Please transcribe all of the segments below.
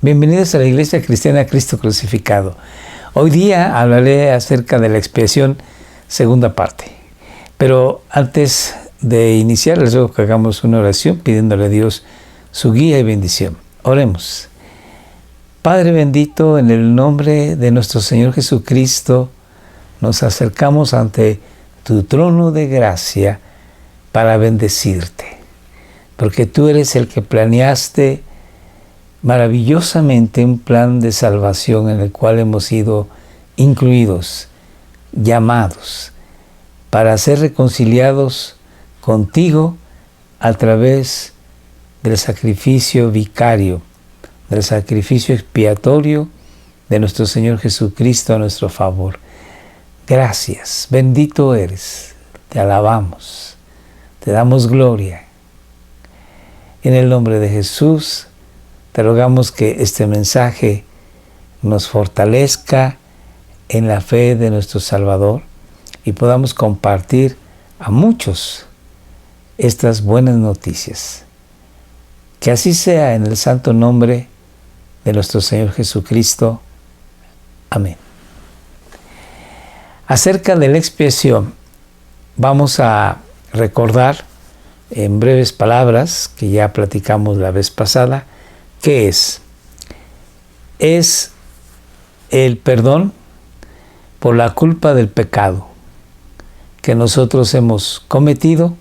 Bienvenidos a la Iglesia Cristiana Cristo Crucificado. Hoy día hablaré acerca de la expiación, segunda parte. Pero antes de iniciar, les ruego que hagamos una oración pidiéndole a Dios su guía y bendición. Oremos. Padre bendito, en el nombre de nuestro Señor Jesucristo, nos acercamos ante tu trono de gracia para bendecirte, porque tú eres el que planeaste maravillosamente un plan de salvación en el cual hemos sido incluidos, llamados, para ser reconciliados contigo a través del sacrificio vicario, del sacrificio expiatorio de nuestro Señor Jesucristo a nuestro favor. Gracias, bendito eres, te alabamos, te damos gloria. En el nombre de Jesús, te rogamos que este mensaje nos fortalezca en la fe de nuestro Salvador y podamos compartir a muchos estas buenas noticias. Que así sea en el santo nombre de nuestro Señor Jesucristo. Amén. Acerca de la expiación, vamos a recordar en breves palabras, que ya platicamos la vez pasada, ¿qué es? Es el perdón por la culpa del pecado que nosotros hemos cometido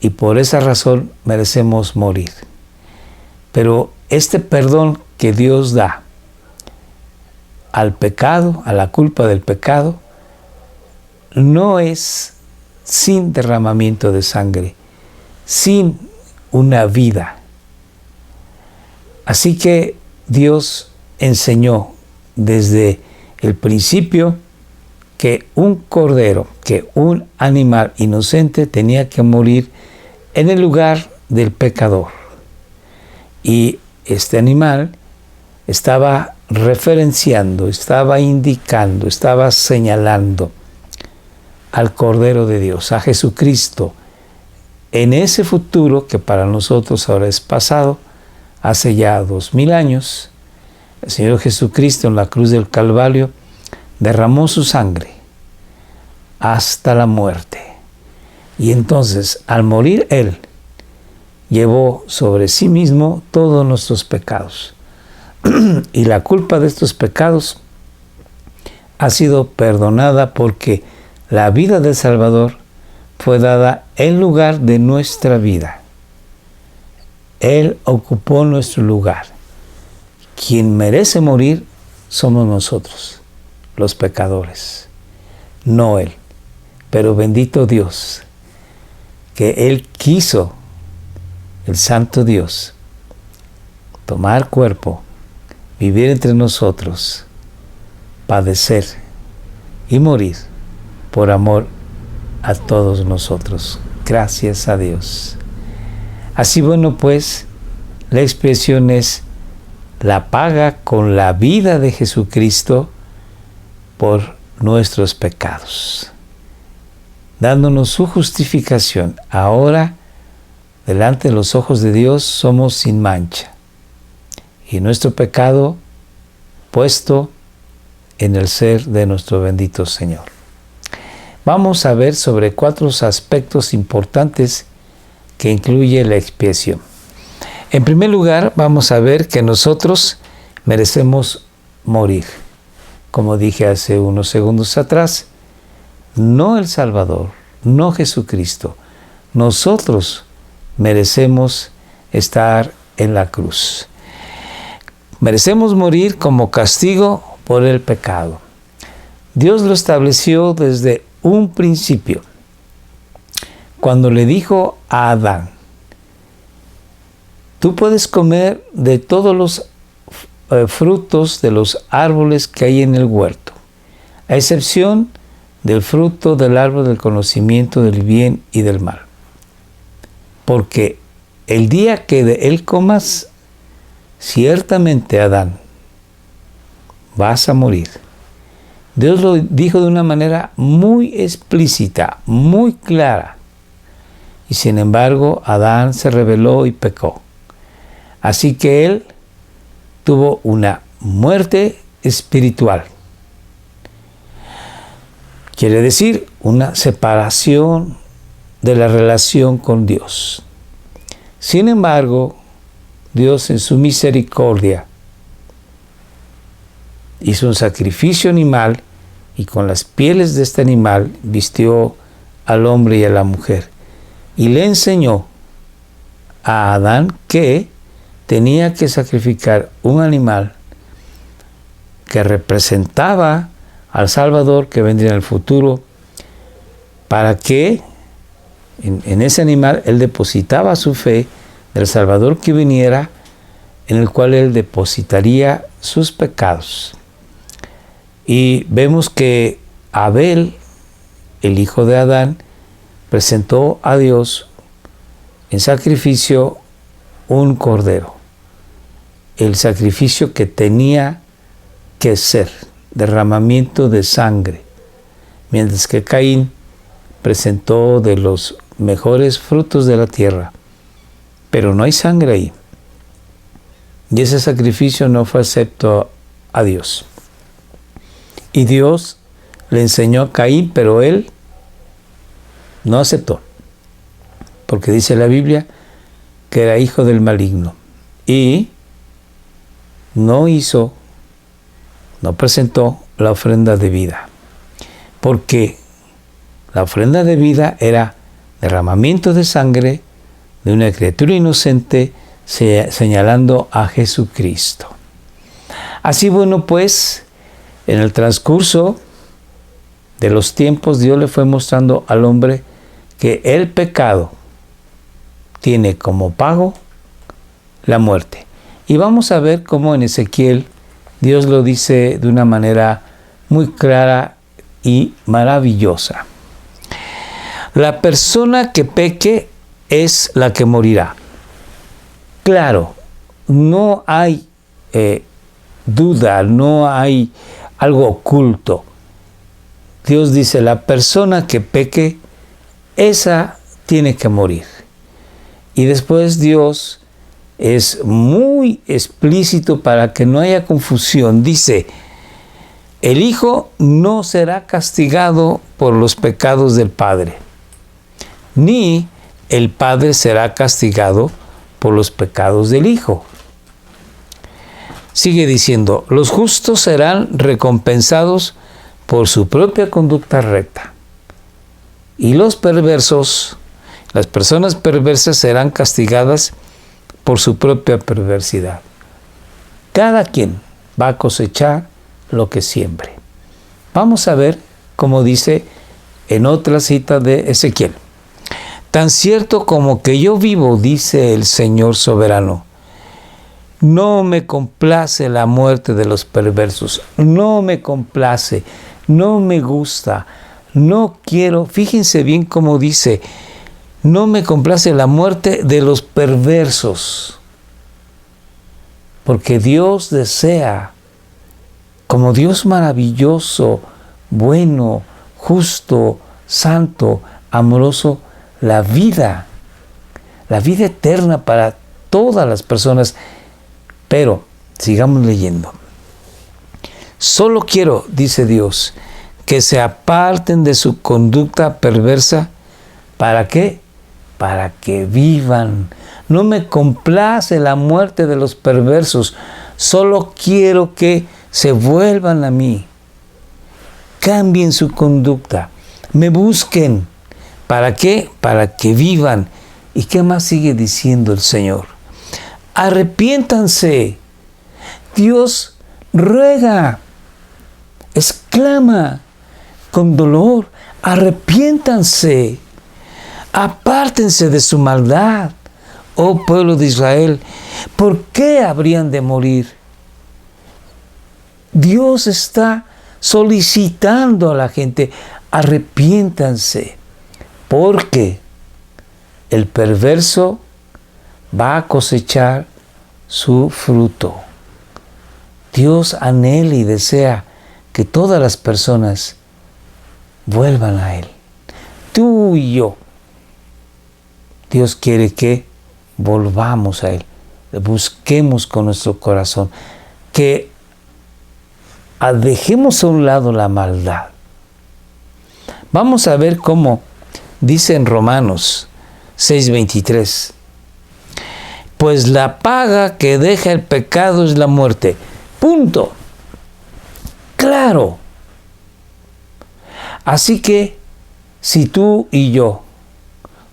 y por esa razón merecemos morir. Pero este perdón que Dios da al pecado, a la culpa del pecado, no es sin derramamiento de sangre, sin una vida. Así que Dios enseñó desde el principio que un cordero, que un animal inocente tenía que morir en el lugar del pecador. Y este animal estaba referenciando, estaba indicando, estaba señalando al Cordero de Dios, a Jesucristo, en ese futuro que para nosotros ahora es pasado. Hace ya 2000 años, el Señor Jesucristo en la cruz del Calvario derramó su sangre hasta la muerte. Y entonces, al morir Él, llevó sobre sí mismo todos nuestros pecados. Y la culpa de estos pecados ha sido perdonada porque la vida del Salvador fue dada en lugar de nuestra vida. Él ocupó nuestro lugar. Quien merece morir somos nosotros, los pecadores, no Él. Pero bendito Dios, que Él quiso, el Santo Dios, tomar cuerpo, vivir entre nosotros, padecer y morir por amor a todos nosotros. Gracias a Dios. Así bueno, pues, la expiación es la paga con la vida de Jesucristo por nuestros pecados, dándonos su justificación. Ahora, delante de los ojos de Dios, somos sin mancha, y nuestro pecado puesto en el ser de nuestro bendito Señor. Vamos a ver sobre 4 aspectos importantes que incluye la expiación. En primer lugar, vamos a ver que nosotros merecemos morir. Como dije hace unos segundos atrás, no el Salvador, no Jesucristo. Nosotros merecemos estar en la cruz. Merecemos morir como castigo por el pecado. Dios lo estableció desde un principio, cuando le dijo a Adán: tú puedes comer de todos los frutos de los árboles que hay en el huerto, a excepción del fruto del árbol del conocimiento del bien y del mal. Porque el día que de él comas, ciertamente, Adán, vas a morir. Dios lo dijo de una manera muy explícita, muy clara. Y sin embargo, Adán se rebeló y pecó. Así que él tuvo una muerte espiritual. Quiere decir una separación de la relación con Dios. Sin embargo, Dios en su misericordia hizo un sacrificio animal y con las pieles de este animal vistió al hombre y a la mujer y le enseñó a Adán que tenía que sacrificar un animal que representaba al Salvador que vendría en el futuro, para que en ese animal él depositaba su fe del Salvador que viniera, en el cual él depositaría sus pecados. Y vemos que Abel, el hijo de Adán, presentó a Dios en sacrificio un cordero, el sacrificio que tenía que ser derramamiento de sangre, mientras que Caín presentó de los mejores frutos de la tierra, pero no hay sangre ahí, y ese sacrificio no fue acepto a Dios. Y Dios le enseñó a Caín, pero él no aceptó, porque dice la Biblia que era hijo del maligno, y no presentó la ofrenda de vida, porque la ofrenda de vida era derramamiento de sangre de una criatura inocente, señalando a Jesucristo. Así, bueno, pues, en el transcurso de los tiempos, Dios le fue mostrando al hombre que el pecado tiene como pago la muerte. Y vamos a ver cómo en Ezequiel Dios lo dice de una manera muy clara y maravillosa. La persona que peque es la que morirá. Claro, no hay duda, no hay algo oculto. Dios dice, la persona que peque, esa tiene que morir. Y después Dios es muy explícito para que no haya confusión. Dice, el Hijo no será castigado por los pecados del Padre, ni el Padre será castigado por los pecados del Hijo. Sigue diciendo, los justos serán recompensados por su propia conducta recta, y los perversos, las personas perversas, serán castigadas por su propia perversidad. Cada quien va a cosechar lo que siembre. Vamos a ver cómo dice en otra cita de Ezequiel. Tan cierto como que yo vivo, dice el Señor soberano, no me complace la muerte de los perversos, no me complace, no me gusta, no quiero. Fíjense bien cómo dice, no me complace la muerte de los perversos, porque Dios desea, como Dios maravilloso, bueno, justo, santo, amoroso, la vida eterna para todas las personas. Pero sigamos leyendo. Solo quiero, dice Dios, que se aparten de su conducta perversa. ¿Para qué? Para que vivan. No me complace la muerte de los perversos. Solo quiero que se vuelvan a mí. Cambien su conducta. Me busquen. ¿Para qué? Para que vivan. ¿Y qué más sigue diciendo el Señor? Arrepiéntanse. Dios ruega, exclama con dolor, arrepiéntanse, apártense de su maldad, oh pueblo de Israel. ¿Por qué habrían de morir? Dios está solicitando a la gente, arrepiéntanse, porque el perverso va a cosechar su fruto. Dios anhela y desea que todas las personas vuelvan a Él. Tú y yo. Dios quiere que volvamos a Él. Busquemos con nuestro corazón. que dejemos a un lado la maldad. Vamos a ver cómo dice en Romanos 6:23. Pues la paga que deja el pecado es la muerte. Punto. Claro. Así que si tú y yo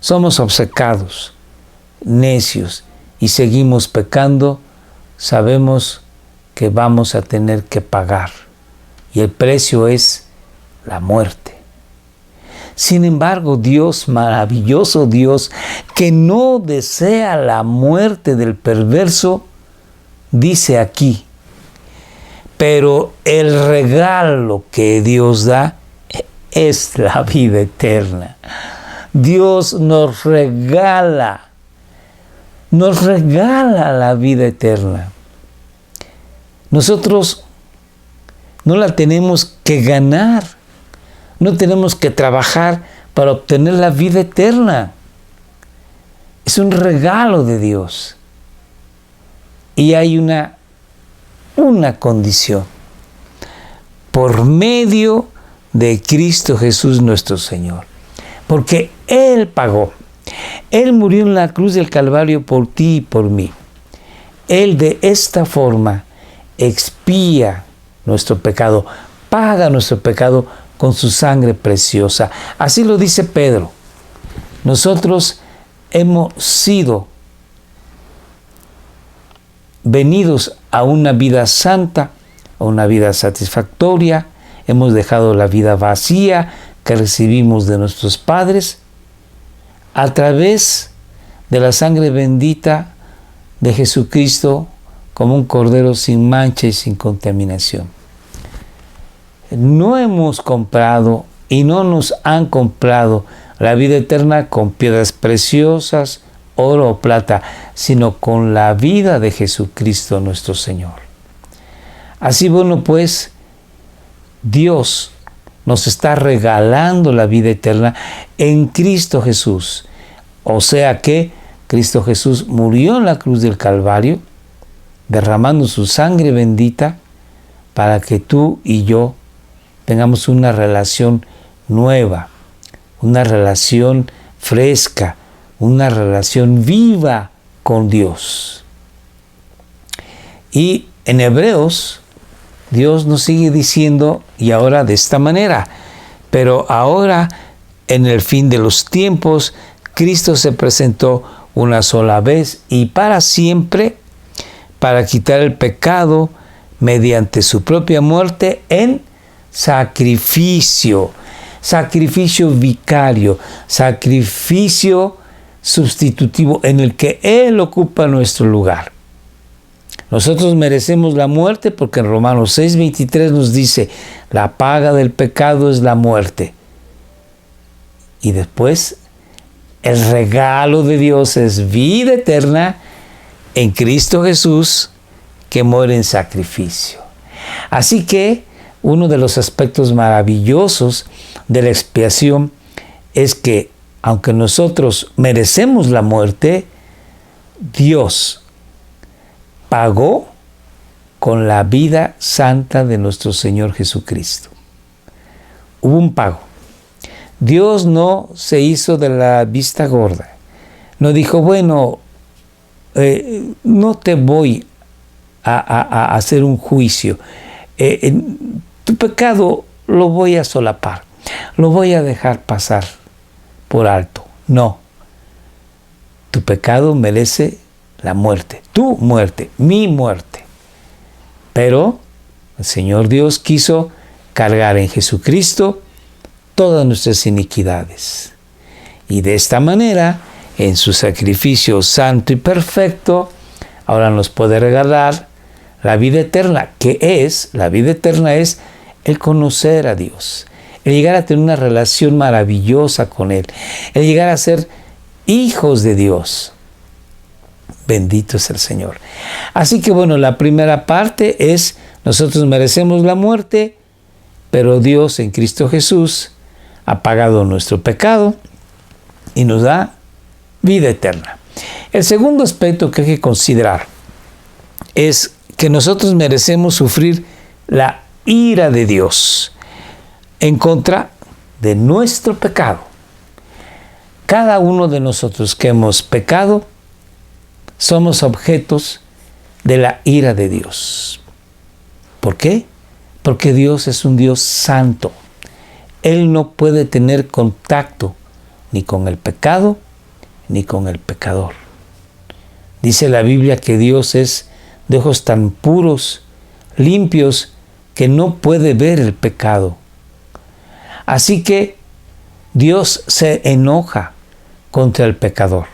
somos obcecados, necios y seguimos pecando, sabemos que vamos a tener que pagar. Y el precio es la muerte. Sin embargo, Dios, maravilloso Dios, que no desea la muerte del perverso, dice aquí, pero el regalo que Dios da es la vida eterna. Dios nos regala la vida eterna. Nosotros no la tenemos que ganar, no tenemos que trabajar para obtener la vida eterna. Es un regalo de Dios. Y hay una condición. Por medio de Cristo Jesús nuestro Señor. Porque Él pagó. Él murió en la cruz del Calvario por ti y por mí. Él de esta forma expía nuestro pecado, paga nuestro pecado con su sangre preciosa. Así lo dice Pedro. Nosotros hemos sido venidos a una vida santa, a una vida satisfactoria. Hemos dejado la vida vacía que recibimos de nuestros padres a través de la sangre bendita de Jesucristo como un cordero sin mancha y sin contaminación. No hemos comprado y no nos han comprado la vida eterna con piedras preciosas, oro o plata, sino con la vida de Jesucristo nuestro Señor. Así, bueno, pues Dios nos está regalando la vida eterna en Cristo Jesús. O sea que Cristo Jesús murió en la cruz del Calvario, derramando su sangre bendita para que tú y yo tengamos una relación nueva, una relación fresca, una relación viva con Dios. Y en Hebreos, Dios nos sigue diciendo, y ahora de esta manera, pero ahora en el fin de los tiempos, Cristo se presentó una sola vez y para siempre para quitar el pecado mediante su propia muerte en sacrificio vicario, sacrificio sustitutivo en el que Él ocupa nuestro lugar. Nosotros merecemos la muerte porque en Romanos 6:23 nos dice, la paga del pecado es la muerte. Y después, el regalo de Dios es vida eterna en Cristo Jesús, que muere en sacrificio. Así que uno de los aspectos maravillosos de la expiación es que, aunque nosotros merecemos la muerte, Dios pagó con la vida santa de nuestro Señor Jesucristo. Hubo un pago. Dios no se hizo de la vista gorda. No dijo, bueno, no te voy a hacer un juicio. Tu pecado lo voy a solapar. Lo voy a dejar pasar por alto. No. Tu pecado merece la muerte. Tu muerte, mi muerte. Pero el Señor Dios quiso cargar en Jesucristo todas nuestras iniquidades. Y de esta manera, en su sacrificio santo y perfecto, ahora nos puede regalar la vida eterna, la vida eterna es el conocer a Dios, el llegar a tener una relación maravillosa con Él, el llegar a ser hijos de Dios. Bendito es el Señor. Así que bueno, la primera parte es, nosotros merecemos la muerte, pero Dios en Cristo Jesús ha pagado nuestro pecado y nos da vida eterna. El segundo aspecto que hay que considerar es que nosotros merecemos sufrir la ira de Dios en contra de nuestro pecado. Cada uno de nosotros que hemos pecado somos objetos de la ira de Dios. ¿Por qué? Porque Dios es un Dios santo. Él no puede tener contacto ni con el pecado ni con el pecador. Dice la Biblia que Dios es de ojos tan puros, limpios, que no puede ver el pecado. Así que Dios se enoja contra el pecador,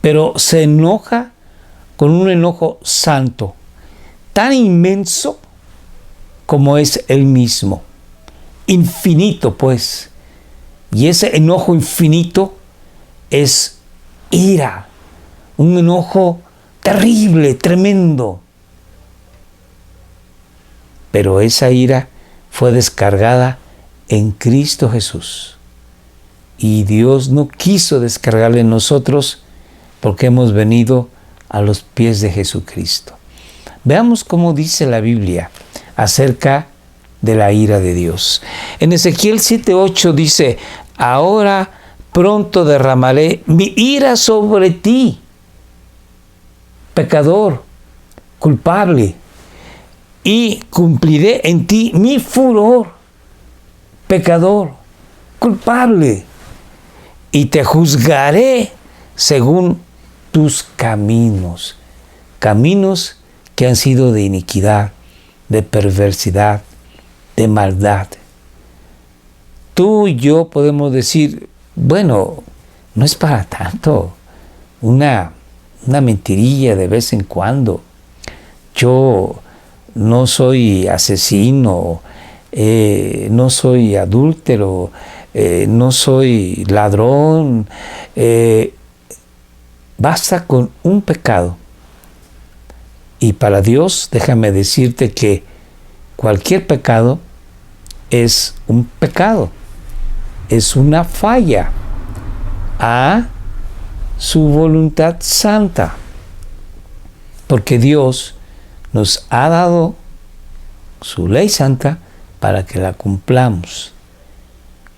pero se enoja con un enojo santo, tan inmenso como es Él mismo, infinito pues, y ese enojo infinito es ira, un enojo terrible, tremendo. Pero esa ira fue descargada en Cristo Jesús. Y Dios no quiso descargarla en nosotros porque hemos venido a los pies de Jesucristo. Veamos cómo dice la Biblia acerca de la ira de Dios. En Ezequiel 7:8 dice: ahora pronto derramaré mi ira sobre ti, pecador, culpable, y cumpliré en ti mi furor, pecador, culpable, y te juzgaré según tus caminos, caminos que han sido de iniquidad, de perversidad, de maldad. Tú y yo podemos decir, bueno, no es para tanto, una mentirilla de vez en cuando. Yo no soy asesino, no soy adúltero, no soy ladrón. Basta con un pecado. Y para Dios, déjame decirte que cualquier pecado es un pecado, es una falla a su voluntad santa, porque Dios nos ha dado su ley santa para que la cumplamos.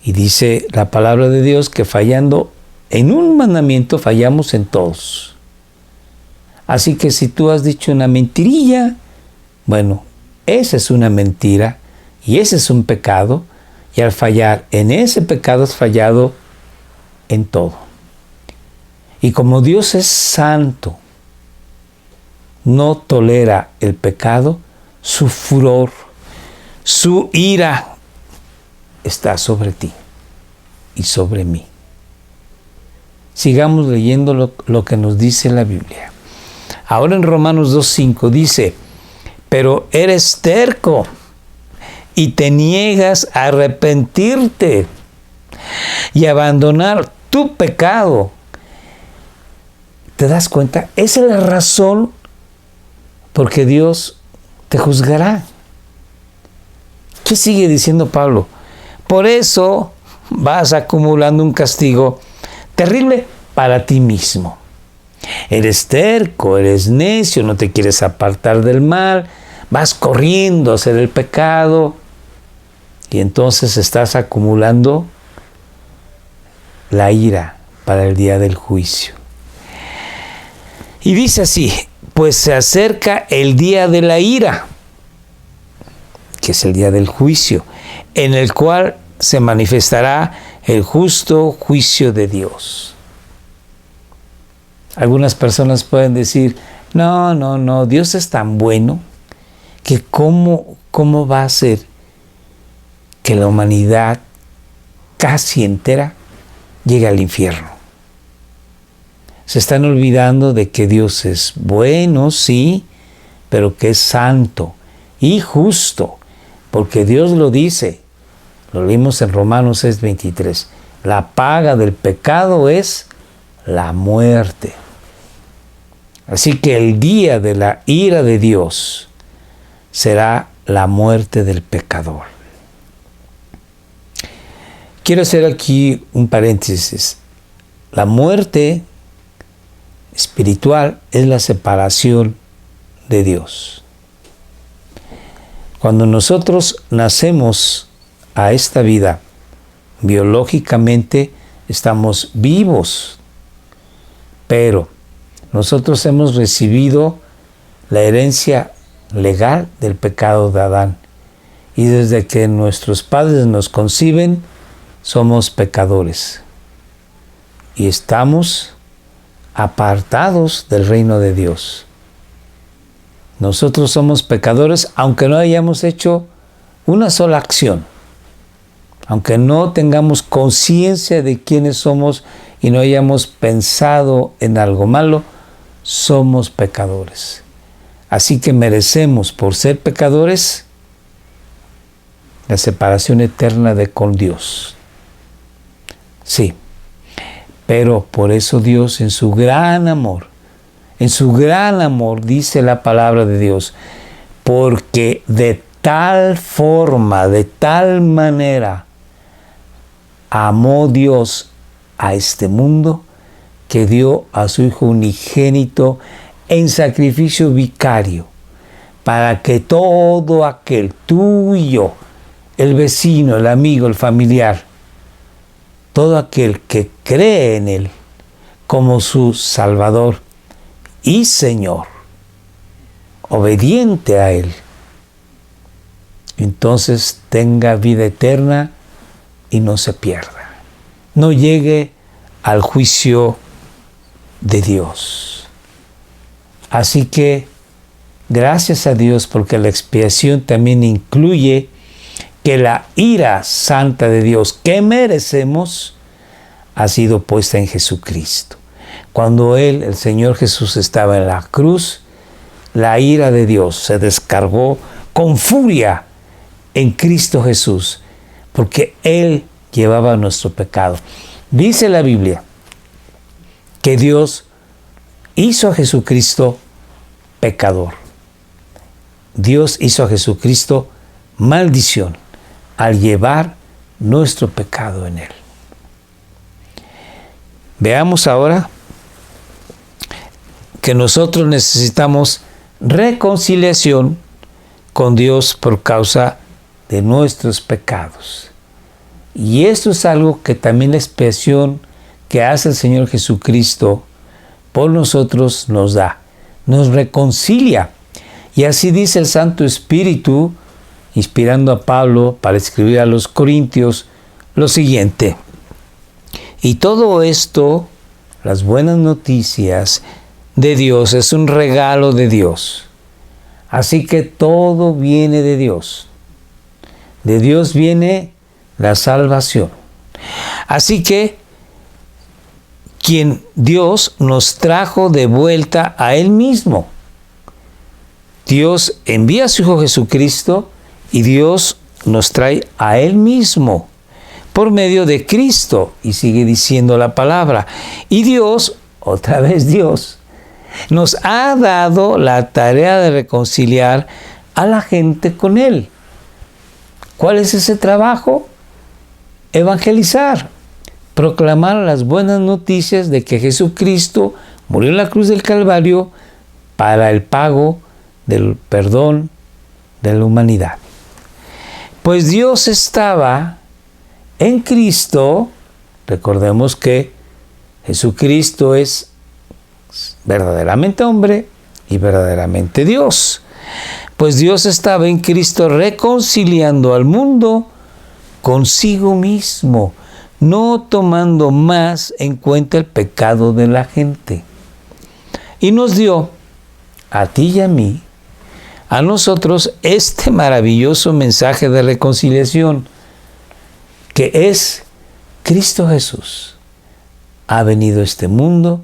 Y dice la palabra de Dios que fallando en un mandamiento fallamos en todos. Así que si tú has dicho una mentirilla, bueno, esa es una mentira y ese es un pecado, y al fallar en ese pecado has fallado en todo. Y como Dios es santo, no tolera el pecado, su furor, su ira está sobre ti y sobre mí. Sigamos leyendo lo que nos dice la Biblia. Ahora en Romanos 2:5 dice: pero eres terco y te niegas a arrepentirte y abandonar tu pecado. ¿Te das cuenta? Esa es la razón porque Dios te juzgará. ¿Qué sigue diciendo Pablo? Por eso vas acumulando un castigo terrible para ti mismo. Eres terco, eres necio, no te quieres apartar del mal, vas corriendo a hacer el pecado y entonces estás acumulando la ira para el día del juicio. Y dice así: pues se acerca el día de la ira, que es el día del juicio, en el cual se manifestará el justo juicio de Dios. Algunas personas pueden decir: no, Dios es tan bueno que cómo va a ser que la humanidad casi entera llegue al infierno. Se están olvidando de que Dios es bueno, sí, pero que es santo y justo, porque Dios lo dice. Lo leímos en Romanos 6:23. La paga del pecado es la muerte. Así que el día de la ira de Dios será la muerte del pecador. Quiero hacer aquí un paréntesis. La muerte espiritual es la separación de Dios. Cuando nosotros nacemos a esta vida, biológicamente estamos vivos, pero nosotros hemos recibido la herencia legal del pecado de Adán. Y desde que nuestros padres nos conciben, somos pecadores. Y estamos apartados del reino de Dios. Nosotros somos pecadores aunque no hayamos hecho una sola acción. Aunque no tengamos conciencia de quiénes somos y no hayamos pensado en algo malo, somos pecadores. Así que merecemos, por ser pecadores, la separación eterna con Dios. Sí, pero por eso Dios en su gran amor, dice la palabra de Dios, porque de tal forma, de tal manera, amó Dios a este mundo que dio a su Hijo unigénito en sacrificio vicario, para que todo aquel, tú y yo, el vecino, el amigo, el familiar, todo aquel que cree en Él como su Salvador y Señor, obediente a Él, entonces tenga vida eterna y no se pierda, no llegue al juicio de Dios. Así que gracias a Dios, porque la expiación también incluye que la ira santa de Dios que merecemos ha sido puesta en Jesucristo. Cuando Él, el Señor Jesús, estaba en la cruz, la ira de Dios se descargó con furia en Cristo Jesús, porque Él llevaba nuestro pecado. Dice la Biblia que Dios hizo a Jesucristo pecador. Dios hizo a Jesucristo maldición al llevar nuestro pecado en Él. Veamos ahora que nosotros necesitamos reconciliación con Dios por causa de nuestros pecados. Y esto es algo que también la expiación que hace el Señor Jesucristo por nosotros nos da, nos reconcilia. Y así dice el Santo Espíritu, inspirando a Pablo para escribir a los Corintios lo siguiente: y todo esto, las buenas noticias de Dios, es un regalo de Dios. Así que todo viene de Dios. De Dios viene la salvación. Así que Dios nos trajo de vuelta a Él mismo. Dios envía a su Hijo Jesucristo y Dios nos trae a Él mismo por medio de Cristo. Y sigue diciendo la palabra. Y Dios, otra vez Dios, nos ha dado la tarea de reconciliar a la gente con Él. ¿Cuál es ese trabajo? Evangelizar, proclamar las buenas noticias de que Jesucristo murió en la cruz del Calvario para el pago del perdón de la humanidad. Pues Dios estaba en Cristo. Recordemos que Jesucristo es verdaderamente hombre y verdaderamente Dios. Pues Dios estaba en Cristo reconciliando al mundo consigo mismo, no tomando más en cuenta el pecado de la gente. Y nos dio, a ti y a mí, a nosotros, este maravilloso mensaje de reconciliación, que es Cristo Jesús. Ha venido a este mundo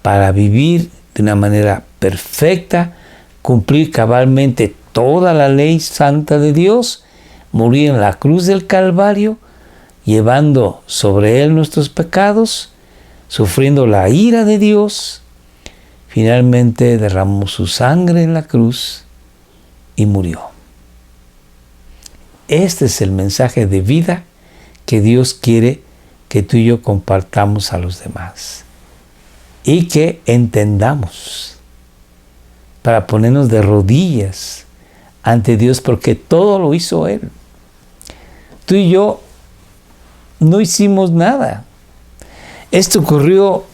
para vivir de una manera perfecta, cumplir cabalmente toda la ley santa de Dios, morir en la cruz del Calvario, llevando sobre Él nuestros pecados, sufriendo la ira de Dios. Finalmente derramó su sangre en la cruz y murió. Este es el mensaje de vida que Dios quiere que tú y yo compartamos a los demás y que entendamos para ponernos de rodillas ante Dios, porque todo lo hizo Él. Tú y yo no hicimos nada. Esto ocurrió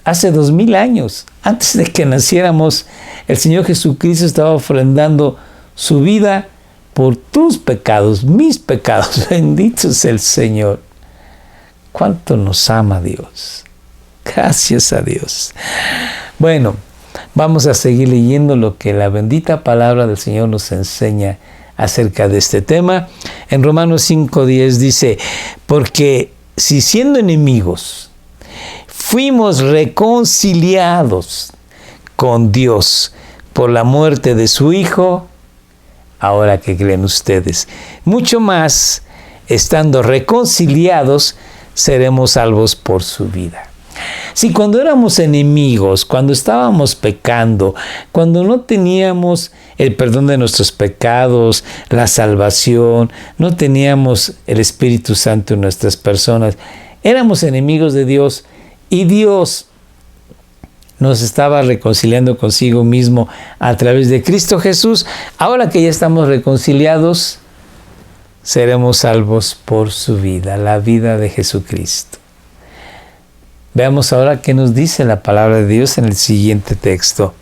hace 2000 años. Antes de que naciéramos, el Señor Jesucristo estaba ofrendando su vida por tus pecados, mis pecados. Bendito es el Señor. ¿Cuánto nos ama Dios? Gracias a Dios. Bueno, vamos a seguir leyendo lo que la bendita palabra del Señor nos enseña acerca de este tema. En Romanos 5:10 dice, porque si siendo enemigos fuimos reconciliados con Dios por la muerte de su Hijo, ahora que creen ustedes, mucho más, estando reconciliados, seremos salvos por su vida. Si cuando éramos enemigos, cuando estábamos pecando, cuando no teníamos el perdón de nuestros pecados, la salvación, no teníamos el Espíritu Santo en nuestras personas, éramos enemigos de Dios y Dios nos estaba reconciliando consigo mismo a través de Cristo Jesús. Ahora que ya estamos reconciliados, seremos salvos por su vida, la vida de Jesucristo. Veamos ahora qué nos dice la palabra de Dios en el siguiente texto.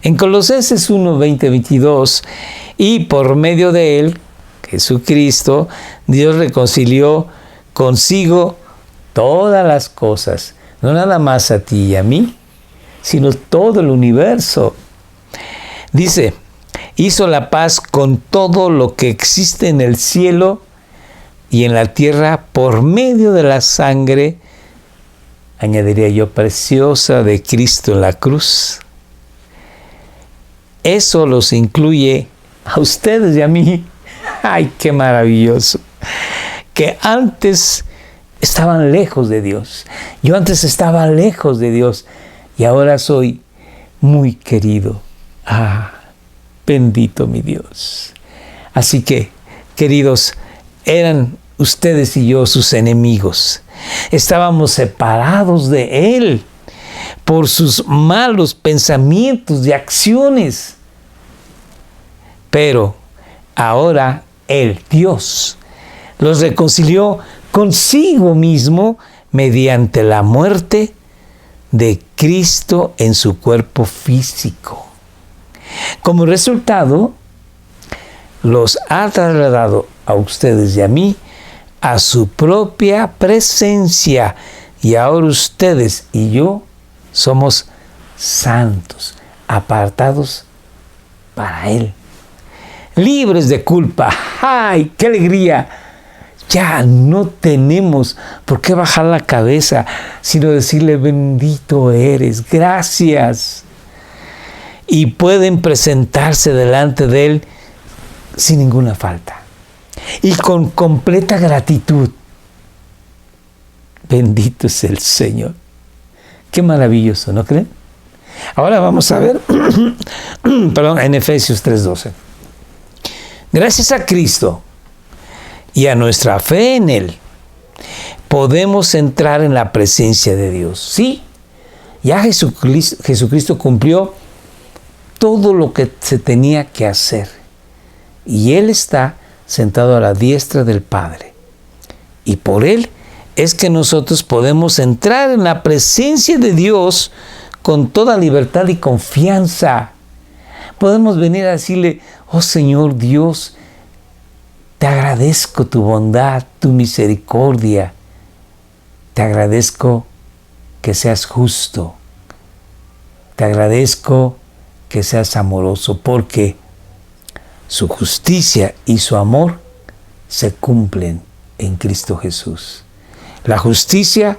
En Colosenses 1, 20, 22, y por medio de Él, Jesucristo, Dios reconcilió consigo todas las cosas, no nada más a ti y a mí, sino todo el universo. Dice, hizo la paz con todo lo que existe en el cielo y en la tierra por medio de la sangre, añadiría yo, preciosa de Cristo en la cruz. Eso los incluye a ustedes y a mí. ¡Ay, qué maravilloso! Que antes estaban lejos de Dios. Yo antes estaba lejos de Dios y ahora soy muy querido. ¡Ah! Bendito mi Dios. Así que, queridos, eran ustedes y yo sus enemigos. Estábamos separados de Él por sus malos pensamientos y acciones. Pero ahora Él, Dios, los reconcilió consigo mismo mediante la muerte de Cristo en su cuerpo físico. Como resultado, los ha trasladado a ustedes y a mí a su propia presencia. Y ahora ustedes y yo somos santos, apartados para Él, libres de culpa. ¡Ay, qué alegría! Ya no tenemos por qué bajar la cabeza, sino decirle, bendito eres, gracias. Y pueden presentarse delante de Él sin ninguna falta y con completa gratitud. Bendito es el Señor. Qué maravilloso, ¿no creen? Ahora vamos a ver, en Efesios 3:12. Gracias a Cristo y a nuestra fe en Él, podemos entrar en la presencia de Dios. Sí, ya Jesucristo cumplió todo lo que se tenía que hacer. Y Él está sentado a la diestra del Padre. Y por Él es que nosotros podemos entrar en la presencia de Dios con toda libertad y confianza. Podemos venir a decirle, oh Señor Dios, te agradezco tu bondad, tu misericordia. Te agradezco que seas justo. Te agradezco que seas amoroso, porque su justicia y su amor se cumplen en Cristo Jesús. La justicia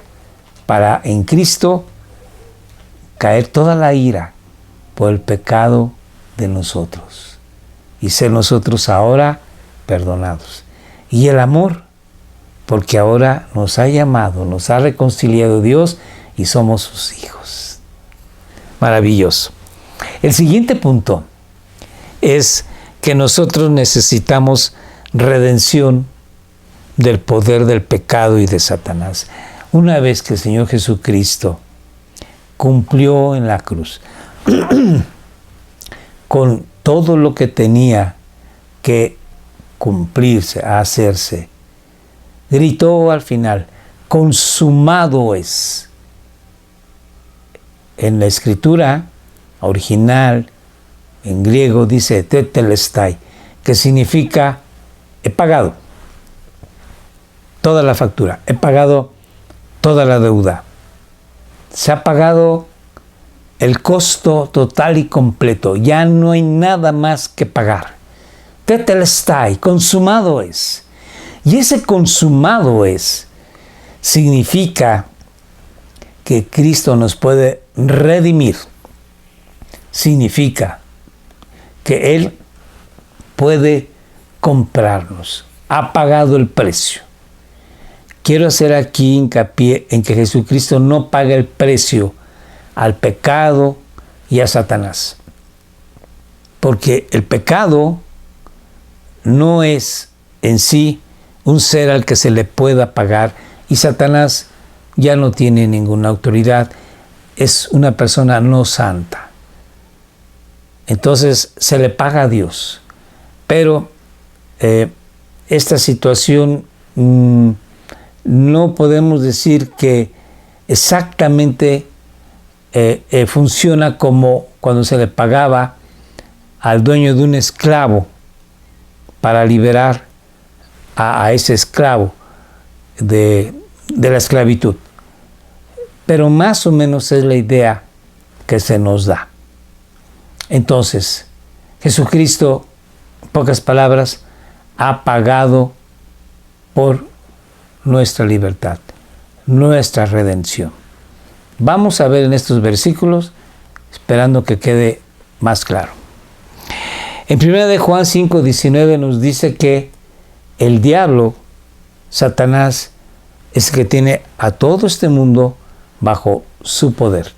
para en Cristo caer toda la ira por el pecado de nosotros y ser nosotros ahora perdonados. Y el amor, porque ahora nos ha llamado, nos ha reconciliado Dios y somos sus hijos. Maravilloso. El siguiente punto es que nosotros necesitamos redención del poder del pecado y de Satanás. Una vez que el Señor Jesucristo cumplió en la cruz con todo lo que tenía que cumplirse, hacerse, gritó al final, consumado es. En la escritura original, en griego, dice tetelestai, que significa he pagado toda la factura, he pagado toda la deuda. Se ha pagado el costo total y completo. Ya no hay nada más que pagar. Tetelestai, consumado es. Y ese consumado es significa que Cristo nos puede redimir. Significa que Él puede comprarnos. Ha pagado el precio. Quiero hacer aquí hincapié en que Jesucristo no paga el precio al pecado y a Satanás. Porque el pecado no es en sí un ser al que se le pueda pagar, y Satanás ya no tiene ninguna autoridad, es una persona no santa. Entonces se le paga a Dios. Pero esta situación no podemos decir que exactamente funciona como cuando se le pagaba al dueño de un esclavo para liberar a ese esclavo de la esclavitud. Pero más o menos es la idea que se nos da. Entonces, Jesucristo, en pocas palabras, ha pagado por nuestra libertad, nuestra redención. Vamos a ver en estos versículos, esperando que quede más claro. En 1 de Juan 5:19 nos dice que el diablo, Satanás, es el que tiene a todo este mundo bajo su poder.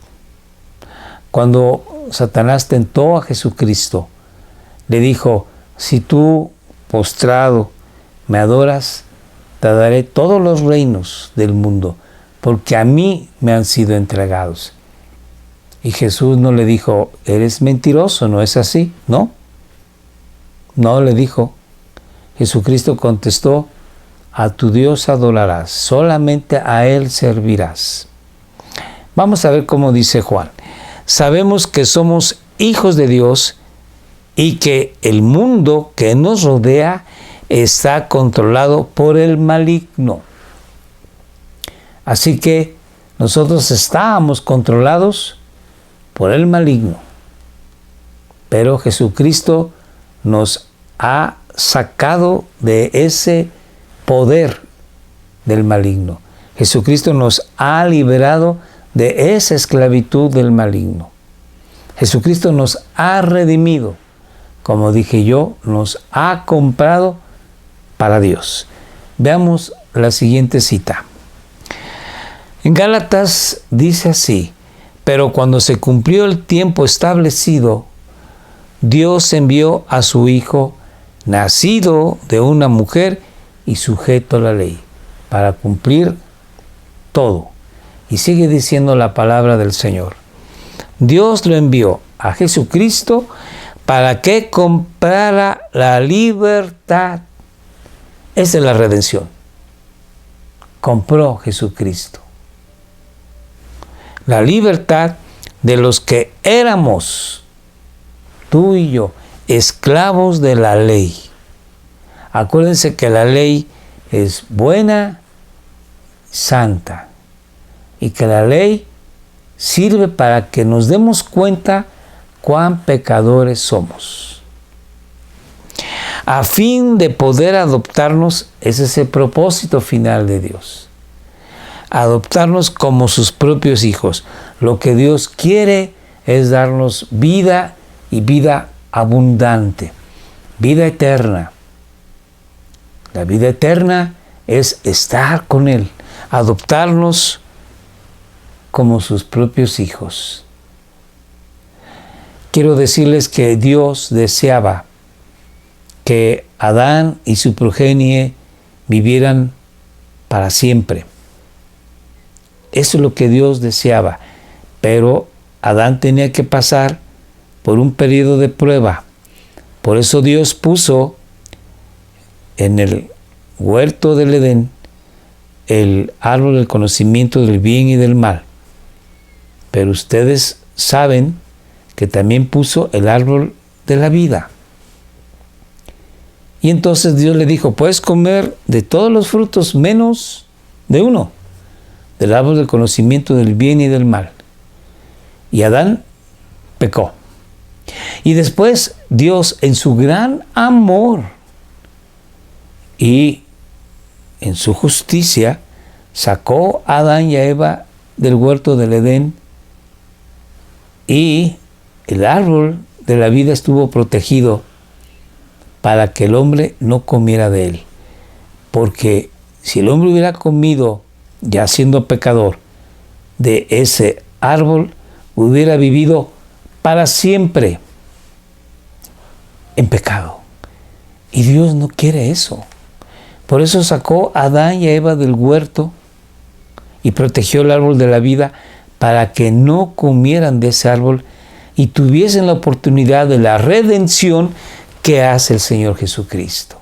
Cuando Satanás tentó a Jesucristo, le dijo, si tú, postrado, me adoras, te daré todos los reinos del mundo, porque a mí me han sido entregados. Y Jesús no le dijo, eres mentiroso, ¿no es así? No. No le dijo. Jesucristo contestó, a tu Dios adorarás, solamente a Él servirás. Vamos a ver cómo dice Juan. Sabemos que somos hijos de Dios y que el mundo que nos rodea está controlado por el maligno. Así que nosotros estábamos controlados por el maligno. Pero Jesucristo nos ha sacado de ese poder del maligno. Jesucristo nos ha liberado de esa esclavitud del maligno. Jesucristo nos ha redimido. Como dije yo, nos ha comprado para Dios. Veamos la siguiente cita. En Gálatas dice así, pero cuando se cumplió el tiempo establecido, Dios envió a su Hijo, nacido de una mujer y sujeto a la ley, para cumplir todo. Y sigue diciendo la palabra del Señor. Dios lo envió a Jesucristo para que comprara la libertad. Esa es la redención. Compró Jesucristo la libertad de los que éramos, tú y yo, esclavos de la ley. Acuérdense que la ley es buena, santa, y que la ley sirve para que nos demos cuenta cuán pecadores somos. A fin de poder adoptarnos, ese es el propósito final de Dios. Adoptarnos como sus propios hijos. Lo que Dios quiere es darnos vida y vida abundante, vida eterna. La vida eterna es estar con Él, adoptarnos como sus propios hijos. Quiero decirles que Dios deseaba que Adán y su progenie vivieran para siempre. Eso es lo que Dios deseaba, pero Adán tenía que pasar por un periodo de prueba. Por eso Dios puso en el huerto del Edén el árbol del conocimiento del bien y del mal. Pero ustedes saben que también puso el árbol de la vida. Y entonces Dios le dijo, puedes comer de todos los frutos menos de uno, del árbol del conocimiento del bien y del mal. Y Adán pecó. Y después Dios, en su gran amor y en su justicia, sacó a Adán y a Eva del huerto del Edén, y el árbol de la vida estuvo protegido para que el hombre no comiera de él. Porque si el hombre hubiera comido, ya siendo pecador, de ese árbol, hubiera vivido para siempre en pecado. Y Dios no quiere eso. Por eso sacó a Adán y a Eva del huerto y protegió el árbol de la vida para que no comieran de ese árbol y tuviesen la oportunidad de la redención que hace el Señor Jesucristo.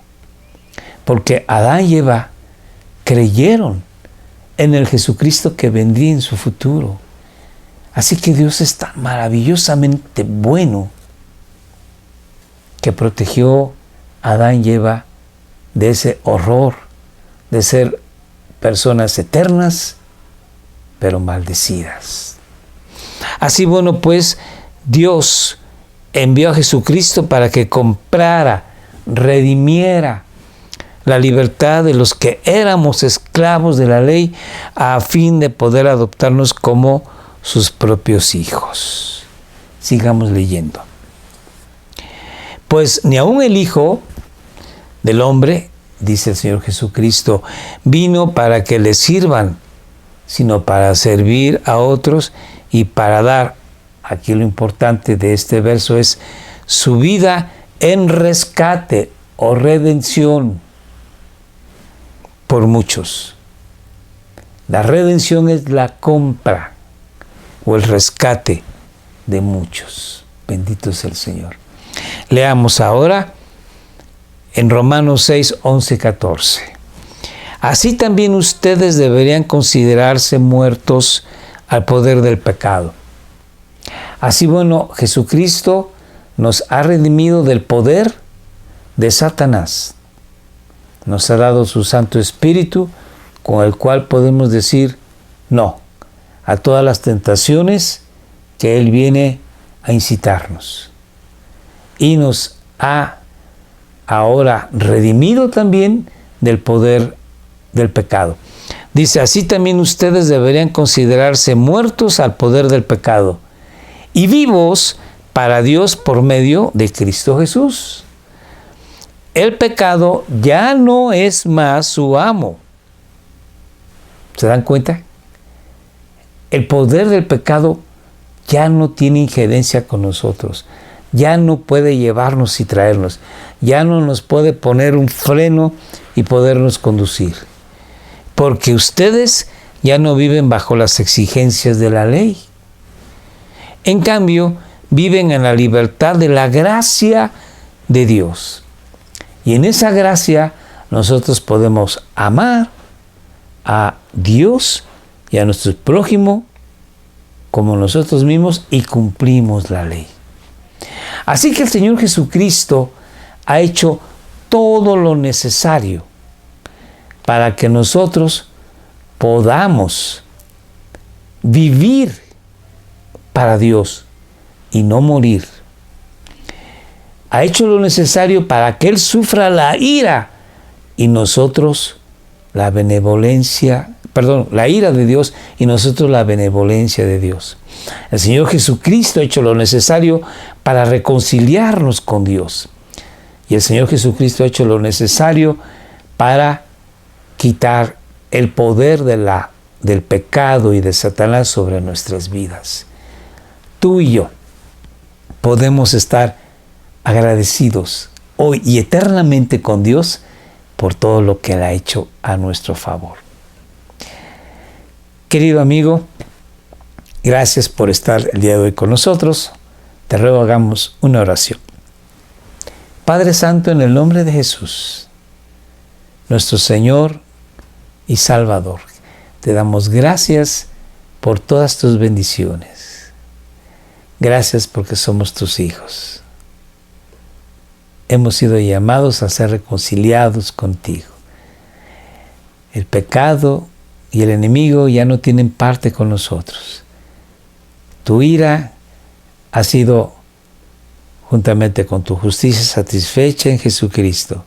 Porque Adán y Eva creyeron en el Jesucristo que vendría en su futuro. Así que Dios es tan maravillosamente bueno que protegió a Adán y Eva de ese horror de ser personas eternas, pero maldecidas. Así, bueno, pues Dios envió a Jesucristo para que comprara, redimiera la libertad de los que éramos esclavos de la ley, a fin de poder adoptarnos como sus propios hijos. Sigamos leyendo. Pues ni aun el Hijo del Hombre, dice el Señor Jesucristo, vino para que le sirvan, sino para servir a otros y para dar, aquí lo importante de este verso es su vida en rescate o redención por muchos. La redención es la compra o el rescate de muchos. Bendito es el Señor. Leamos ahora en Romanos 6, 11, 14. Así también ustedes deberían considerarse muertos al poder del pecado. Así, bueno, Jesucristo nos ha redimido del poder de Satanás. Nos ha dado su Santo Espíritu, con el cual podemos decir no a todas las tentaciones que Él viene a incitarnos. Y nos ha ahora redimido también del poder del pecado. Dice, así también ustedes deberían considerarse muertos al poder del pecado y vivos para Dios por medio de Cristo Jesús. El pecado ya no es más su amo. ¿Se dan cuenta? El poder del pecado ya no tiene injerencia con nosotros. Ya no puede llevarnos y traernos. Ya no nos puede poner un freno y podernos conducir. Porque ustedes ya no viven bajo las exigencias de la ley. En cambio, viven en la libertad de la gracia de Dios. Y en esa gracia nosotros podemos amar a Dios y a nuestro prójimo como nosotros mismos y cumplimos la ley. Así que el Señor Jesucristo ha hecho todo lo necesario para que nosotros podamos vivir para Dios y no morir. Ha hecho lo necesario para que Él sufra la ira y nosotros la ira de Dios y nosotros la benevolencia de Dios. El Señor Jesucristo ha hecho lo necesario para reconciliarnos con Dios. Y el Señor Jesucristo ha hecho lo necesario para quitar el poder del pecado y de Satanás sobre nuestras vidas. Tú y yo podemos estar agradecidos hoy y eternamente con Dios por todo lo que Él ha hecho a nuestro favor. Querido amigo, gracias por estar el día de hoy con nosotros. Te Te ruego hagamos una oración. Padre Santo, en el nombre de Jesús, nuestro Señor y Salvador, te damos gracias por todas tus bendiciones. Gracias porque somos tus hijos. Hemos sido llamados a ser reconciliados contigo. El pecado y el enemigo ya no tienen parte con nosotros. Tu ira ha sido, juntamente con tu justicia, satisfecha en Jesucristo.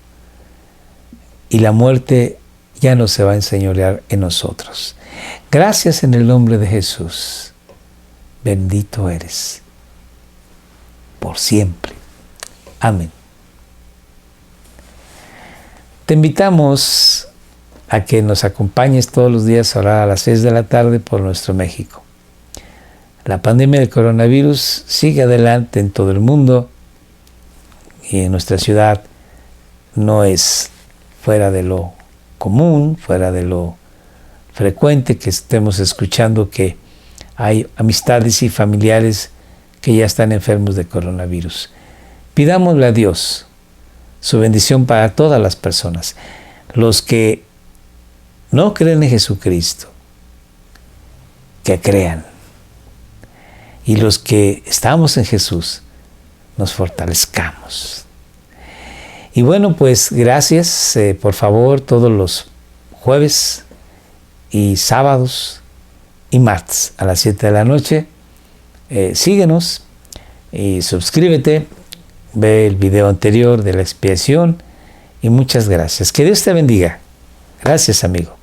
Y la muerte ya no se va a enseñorear en nosotros. Gracias en el nombre de Jesús. Bendito eres por siempre. Amén. Te invitamos a que nos acompañes todos los días a orar a las 6 de la tarde por nuestro México. La pandemia del coronavirus sigue adelante en todo el mundo y en nuestra ciudad no es fuera de lo común, fuera de lo frecuente que estemos escuchando que hay amistades y familiares que ya están enfermos de coronavirus. Pidámosle a Dios su bendición para todas las personas. Los que no creen en Jesucristo, que crean. Y los que estamos en Jesús, nos fortalezcamos. Y bueno, pues gracias. Por favor, todos los jueves y sábados y martes a las 7 de la noche, síguenos y suscríbete. Ve el video anterior de la expiación y muchas gracias. Que Dios te bendiga. Gracias, amigo.